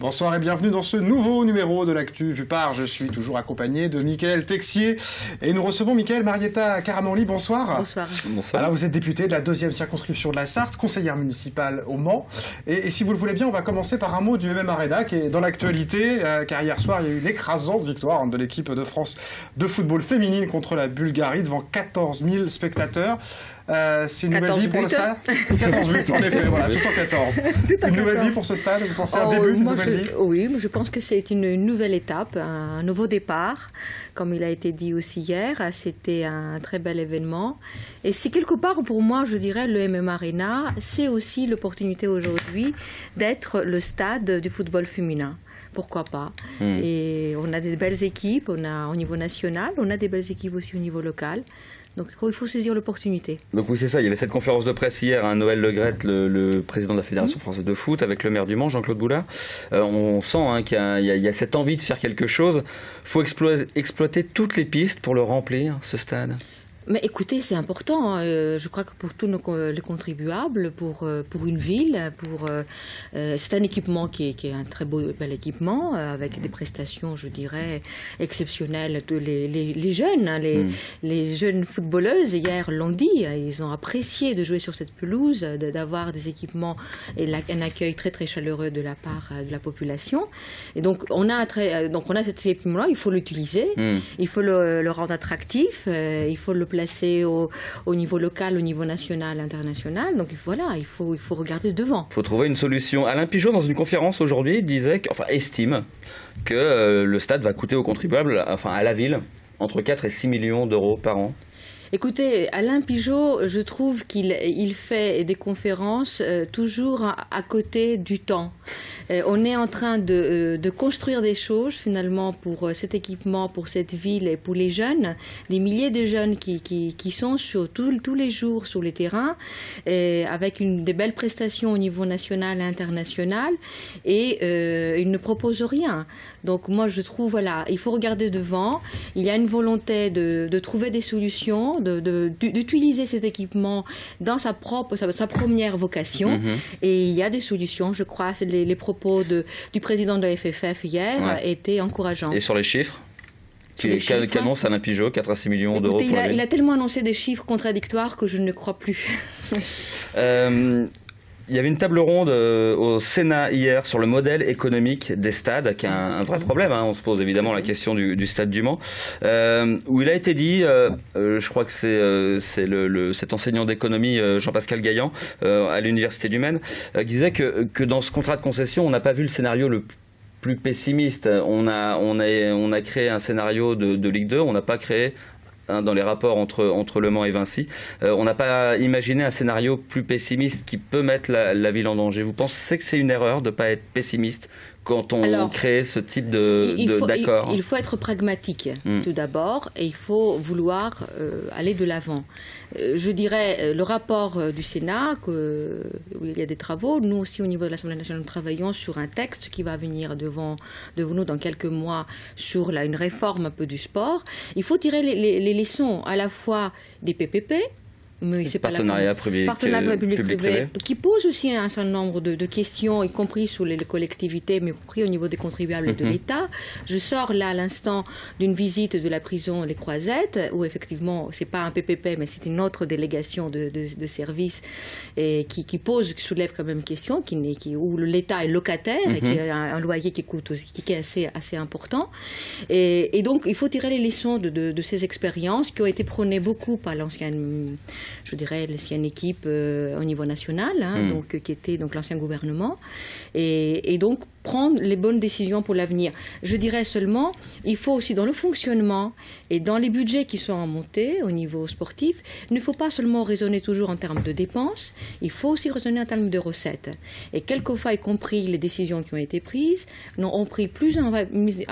Bonsoir et bienvenue dans ce nouveau numéro de l'Actu Vue Par. Je suis toujours accompagné de Mickaël Texier et nous recevons Mickaël Marietta Caramanli. Bonsoir. Bonsoir. Bonsoir. Alors vous êtes député de la 2e circonscription de la Sarthe, conseillère municipale au Mans. Et si vous le voulez bien, on va commencer par un mot du MM Arena qui est dans l'actualité, car hier soir il y a eu une écrasante victoire de l'équipe de France de football féminine contre la Bulgarie devant 14 000 spectateurs. C'est une nouvelle vie pour le stade. 14 buts, en effet, voilà, tout en 14. Une nouvelle vie pour ce stade, vous pensez à un début d'une nouvelle vie? Oui, je pense que c'est une nouvelle étape, un nouveau départ, comme il a été dit aussi hier. C'était un très bel événement. Et c'est quelque part, pour moi, je dirais, le MM Arena, c'est aussi l'opportunité aujourd'hui d'être le stade du football féminin. Pourquoi pas? Et on a des belles équipes, on a au niveau national, on a des belles équipes aussi au niveau local. Donc il faut saisir l'opportunité. Donc oui, c'est ça. Il y avait cette conférence de presse hier, Noël Le Graët, le président de la Fédération française de foot, avec le maire du Mans, Jean-Claude Boulard. On sent qu'il y a cette envie de faire quelque chose. Il faut exploiter toutes les pistes pour le remplir, ce stade. Mais écoutez, c'est important. Je crois que pour tous les contribuables, pour une ville, c'est un équipement qui est un très bel équipement, avec des prestations, je dirais, exceptionnelles. Les jeunes, les jeunes footballeuses, hier l'ont dit, ils ont apprécié de jouer sur cette pelouse, d'avoir des équipements et un accueil très très chaleureux de la part de la population. Et donc on a cet équipement-là, il faut l'utiliser, il faut le rendre attractif, il faut le placer au niveau local, au niveau national, international. Donc voilà, il faut regarder devant. Il faut trouver une solution. Alain Pigeot, dans une conférence aujourd'hui, estime que le stade va coûter aux contribuables, à la ville, entre 4 et 6 millions d'euros par an. Écoutez, Alain Pigeot, je trouve qu'il fait des conférences toujours à côté du temps. On est en train de construire des choses finalement pour cet équipement, pour cette ville et pour les jeunes, des milliers de jeunes qui sont tous les jours sur les terrains, avec des belles prestations au niveau national et international, et ils ne proposent rien. Donc moi je trouve, voilà, il faut regarder devant, il y a une volonté de trouver des solutions, d'utiliser cet équipement dans sa première vocation, et il y a des solutions, je crois, c'est les propos du président de la FFF hier étaient encourageants. Et sur les chiffres qu'annonce Alain Pigeot, 4 à 6 millions d'euros pour la ville. Il a tellement annoncé des chiffres contradictoires que je ne crois plus. Il y avait une table ronde au Sénat hier sur le modèle économique des stades, qui est un vrai problème. On se pose évidemment la question du stade du Mans, où il a été dit, je crois que c'est cet enseignant d'économie, Jean-Pascal Gaillan, à l'Université du Maine, qui disait que dans ce contrat de concession, on n'a pas vu le scénario le plus pessimiste. On a créé un scénario de Ligue 2, on n'a pas créé dans les rapports entre Le Mans et Vinci. On n'a pas imaginé un scénario plus pessimiste qui peut mettre la ville en danger. Vous pensez que c'est une erreur de ne pas être pessimiste quand on crée ce type d'accord? Il faut être pragmatique tout d'abord, et il faut vouloir aller de l'avant. Je dirais, le rapport du Sénat, où il y a des travaux, nous aussi au niveau de l'Assemblée nationale, nous travaillons sur un texte qui va venir devant nous dans quelques mois sur une réforme un peu du sport. Il faut tirer les leçons à la fois des PPP, mais c'est partenariat public-privé, qui pose aussi un certain nombre de questions, y compris sur les collectivités, mais y compris au niveau des contribuables et de l'État. Je sors là à l'instant d'une visite de la prison Les Croisettes, où effectivement, c'est pas un PPP, mais c'est une autre délégation de services, et qui soulève quand même une question, où l'État est locataire, et qui a un loyer qui est assez important. Et donc, il faut tirer les leçons de ces expériences qui ont été prônées beaucoup par l'ancienne équipe au niveau national, qui était l'ancien gouvernement, et donc prendre les bonnes décisions pour l'avenir. Je dirais seulement, il faut aussi dans le fonctionnement et dans les budgets qui sont en montée au niveau sportif, il ne faut pas seulement raisonner toujours en termes de dépenses, il faut aussi raisonner en termes de recettes. Et quelquefois, y compris les décisions qui ont été prises, ont pris plus en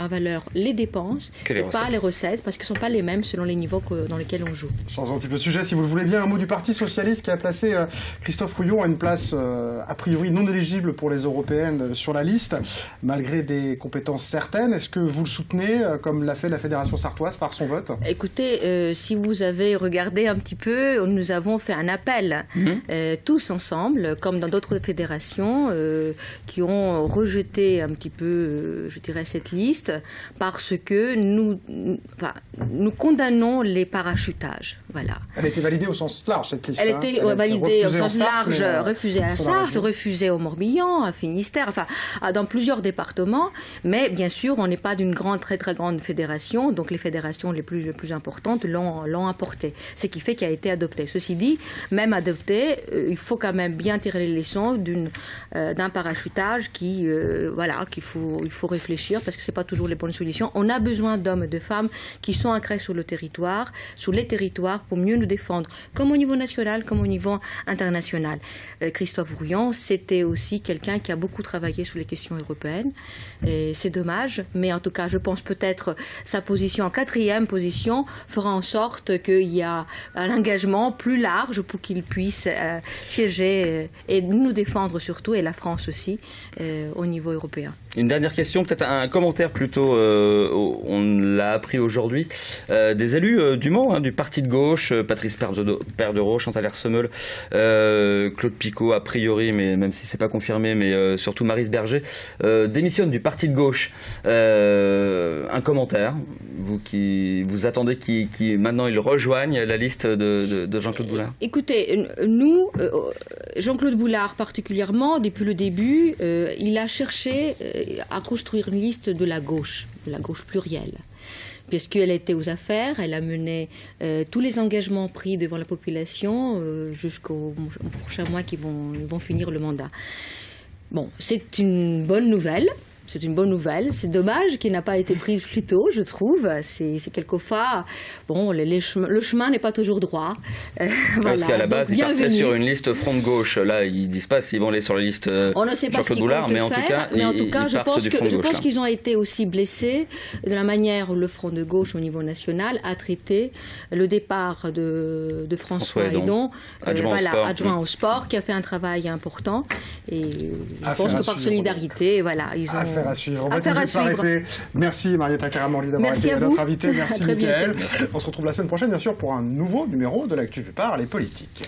valeur les dépenses et pas les recettes, parce qu'elles ne sont pas les mêmes selon les niveaux dans lesquels on joue. Changeons un petit peu de sujet, si vous le voulez bien, un mot du Parti Socialiste qui a placé Christophe Rouillon à une place a priori non éligible pour les européennes sur la liste. malgré des compétences certaines. Est-ce que vous le soutenez, comme l'a fait la Fédération sartoise par son vote? Écoutez, si vous avez regardé un petit peu, nous avons fait un appel, tous ensemble, comme dans d'autres fédérations, qui ont rejeté un petit peu, je dirais, cette liste, parce que nous condamnons les parachutages. Voilà. Elle a été validée au sens large, cette liste. Elle a été validée au sens large, refusée à la Sarthe, refusée au Morbihan, à Finistère, enfin, dans plusieurs départements. Mais bien sûr, on n'est pas d'une très très grande fédération, donc les fédérations les plus importantes l'ont apporté. Ce qui fait qu'il a été adopté. Ceci dit, même adopté, il faut quand même bien tirer les leçons d'un parachutage qu'il faut réfléchir, parce que ce n'est pas toujours les bonnes solutions. On a besoin d'hommes et de femmes qui sont ancrés sur les territoires, pour mieux nous défendre, comme au niveau national, comme au niveau international. Christophe Rouillon, c'était aussi quelqu'un qui a beaucoup travaillé sur les questions européennes. Et c'est dommage, mais en tout cas, je pense peut-être sa position en 4e position fera en sorte qu'il y a un engagement plus large pour qu'il puisse siéger et nous défendre surtout, et la France aussi, au niveau européen. Une dernière question, peut-être un commentaire plutôt, on l'a appris aujourd'hui, des élus du Mans, du parti de gauche, Patrice Perdereau, Chantal Hersemeul, Claude Picot a priori, mais même si c'est pas confirmé, mais surtout Maryse Berger, démissionnent du parti de gauche. Un commentaire, vous attendez qui maintenant ils rejoignent la liste de Jean-Claude Boulard? Écoutez, nous, Jean-Claude Boulard particulièrement, depuis le début, il a cherché à construire une liste de la gauche plurielle. Puisqu'elle était aux affaires, elle a mené tous les engagements pris devant la population jusqu'aux prochains mois qui vont finir le mandat. Bon, c'est une bonne nouvelle. C'est une bonne nouvelle. C'est dommage qu'il n'a pas été pris plus tôt, je trouve. C'est quelquefois... Bon, le chemin n'est pas toujours droit. Parce qu'à la base, ils partaient sur une liste front de gauche. Là, ils ne disent pas s'ils vont aller sur la liste Jean-Claude Boulard, mais en tout cas, ils partent du front de gauche. Je pense qu'ils ont été aussi blessés de la manière où le front de gauche au niveau national a traité le départ de François Hédon, adjoint au sport, qui a fait un travail important. Et je pense que par solidarité, ils ont... Affaire à suivre. On va tout s'arrêter. Merci Marietta Karamanli d'avoir été notre invitée. Merci Mickaël. On se retrouve la semaine prochaine, bien sûr, pour un nouveau numéro de l'Actu Vue par les politiques.